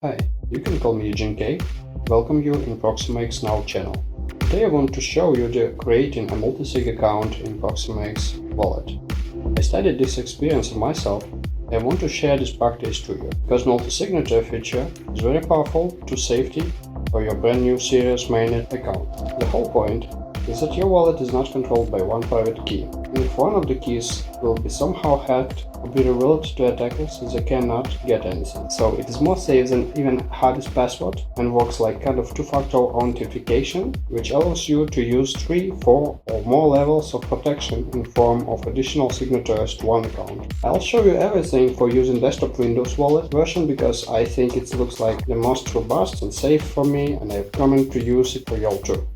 Hi, you can call me Eugene K. Welcome you in ProximaX Now channel. Today I want to show you creating a multisig account in ProximaX wallet. I studied this experience myself and I want to share this practice to you, because multi-signature feature is very powerful to safety for your brand new Sirius mainnet account. The whole point is that your wallet is not controlled by one private key, and if one of the keys will be somehow hacked or be revealed to attackers, they cannot get anything. So it is more safe than even hardest password and works like kind of two-factor authentication, which allows you to use 3, 4 or more levels of protection in form of additional signatures to one account. I'll show you everything for using desktop Windows wallet version because I think it looks like the most robust and safe for me, and I recommend to use it for you too.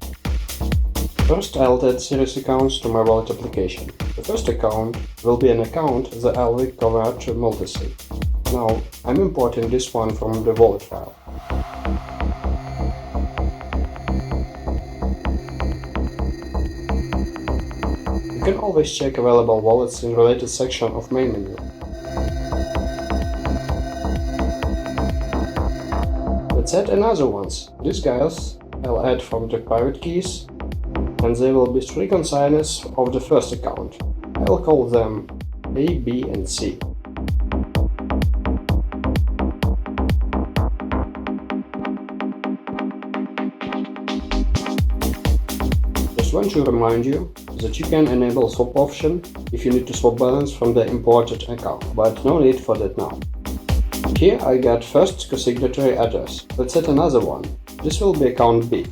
First, I'll add Sirius accounts to my wallet application. The first account will be an account that I'll convert to multisig. Now, I'm importing this one from the wallet file. You can always check available wallets in related section of main menu. Let's add another ones. These guys I'll add from the private keys, and they will be 3 consigners of the first account. I'll call them A, B and C. Just want to remind you that you can enable swap option if you need to swap balance from the imported account, but no need for that now. Here I got first co-signatory address. Let's add another one. This will be account B.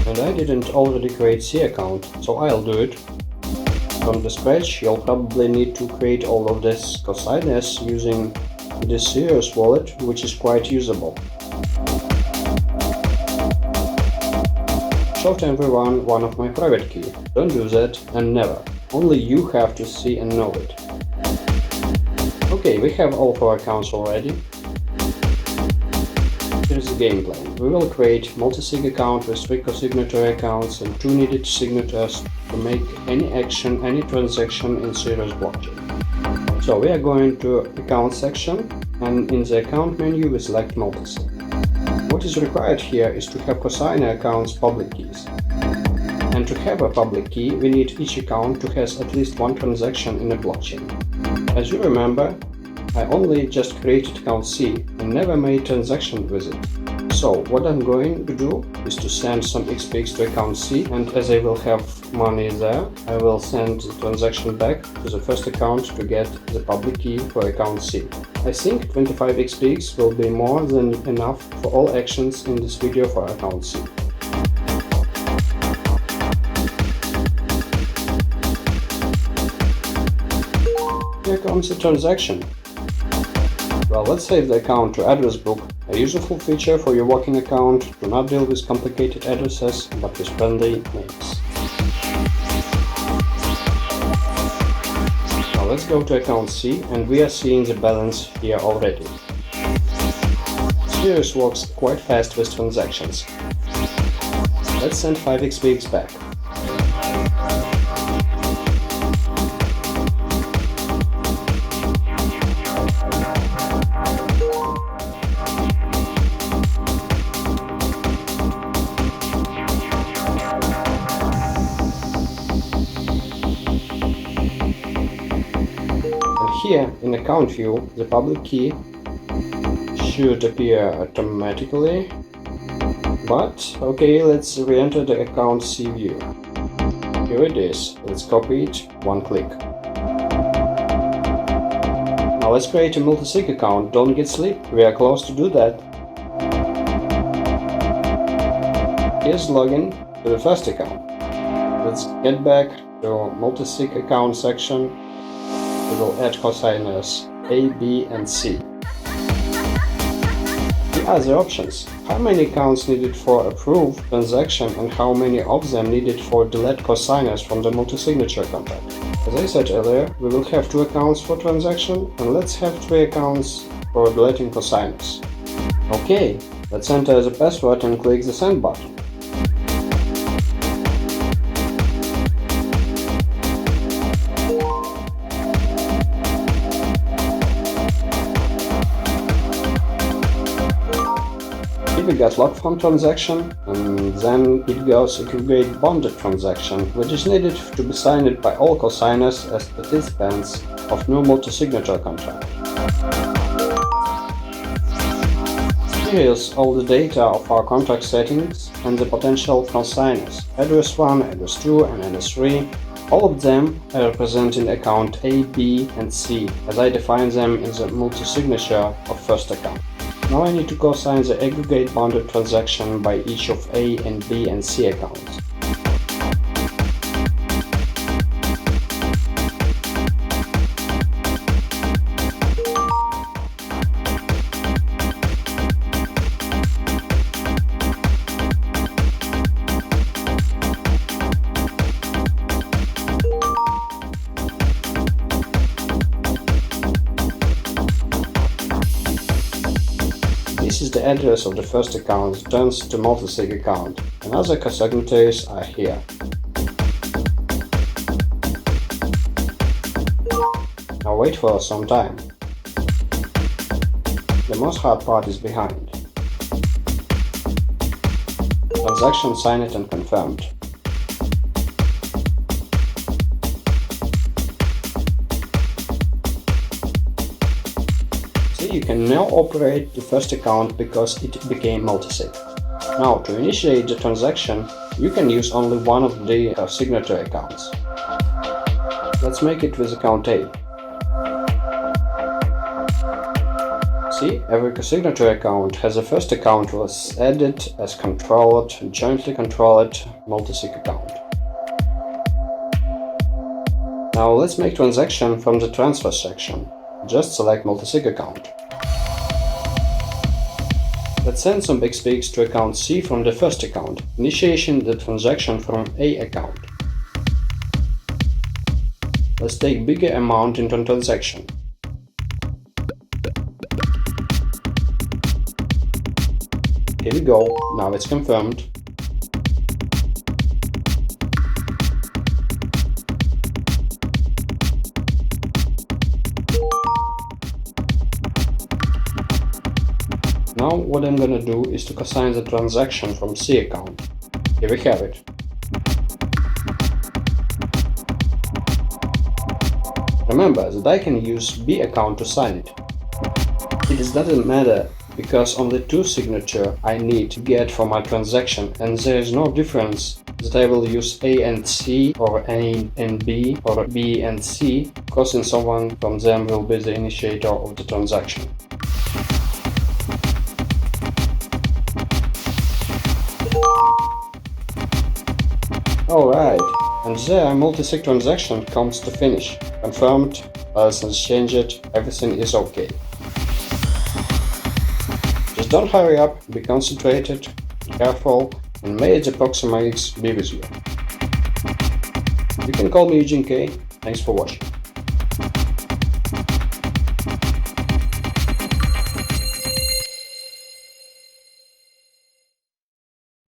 And I didn't already create C account, so I'll do it. From the scratch, you'll probably need to create all of this consigners using this Sirius wallet, which is quite usable. Show to everyone one of my private key. Don't do that, and never. Only you have to see and know it. Okay, we have all 4 accounts already. Here's the game plan. We will create multisig account with 3 co-signatory accounts and 2 needed signatures to make any action, any transaction in Sirius blockchain. So we are going to account section, and in the account menu we select multisig. What is required here is to have cosigner accounts public keys. And to have a public key, we need each account to have at least one transaction in a blockchain. As you remember, I only just created account C and never made transaction with it. So what I'm going to do is to send some XPX to account C, and as I will have money there, I will send the transaction back to the first account to get the public key for account C. I think 25 XPX will be more than enough for all actions in this video for account C. Here comes the transaction. Well, let's save the account to address book, a useful feature for your working account to not deal with complicated addresses but with friendly names. Now let's go to account C, and we are seeing the balance here already. Sirius works quite fast with transactions. Let's send 5 XPX back. Here, in account view, the public key should appear automatically, but okay, let's re-enter the account C view. Here it is. Let's copy it, one click. Now let's create a multisig account. Don't get sleep, we are close to do that. Here's login to the first account. Let's get back to multisig account section. We will add cosigners A, B and C. The other options: how many accounts needed for approve transaction and how many of them needed for delete cosigners from the multi-signature contract. As I said earlier, we will have 2 accounts for transaction, and let's have 3 accounts for deleting cosigners. Okay, Let's enter the password and click the send button. If we get log from transaction, and then it goes aggregate bonded transaction, which is needed to be signed by all cosigners as participants of new multi-signature contract. Sirius all the data of our contract settings and the potential consigners, address 1, address 2 and address 3. All of them are representing account A, B and C, as I define them in the multi-signature of first account. Now I need to co-sign the aggregate bonded transaction by each of A and B and C accounts. This is the address of the first account turns to multisig account, and other cosignatories are here. Now wait for some time. The most hard part is behind. Transaction signed and confirmed. You can now operate the first account because it became multisig. Now, to initiate the transaction, you can use only one of the signatory accounts. Let's make it with account A. See, every signatory account has a first account was added as controlled, jointly controlled multisig account. Now let's make transaction from the transfer section. Just select multisig account. Let's send some backspace to account C from the first account, initiating the transaction from A account. Let's take bigger amount into transaction. Here we go, now it's confirmed. Now what I'm gonna do is to consign the transaction from C account. Here we have it. Remember that I can use B account to sign it. It doesn't matter because only two signatures I need to get for my transaction, and there is no difference that I will use A and C or A and B or B and C, because someone from them will be the initiator of the transaction. Alright, and there multisig transaction comes to finish. Confirmed, license changed, everything is okay. Just don't hurry up, be concentrated, be careful, and may the ProximaX be with you. You can call me Eugene K. Thanks for watching.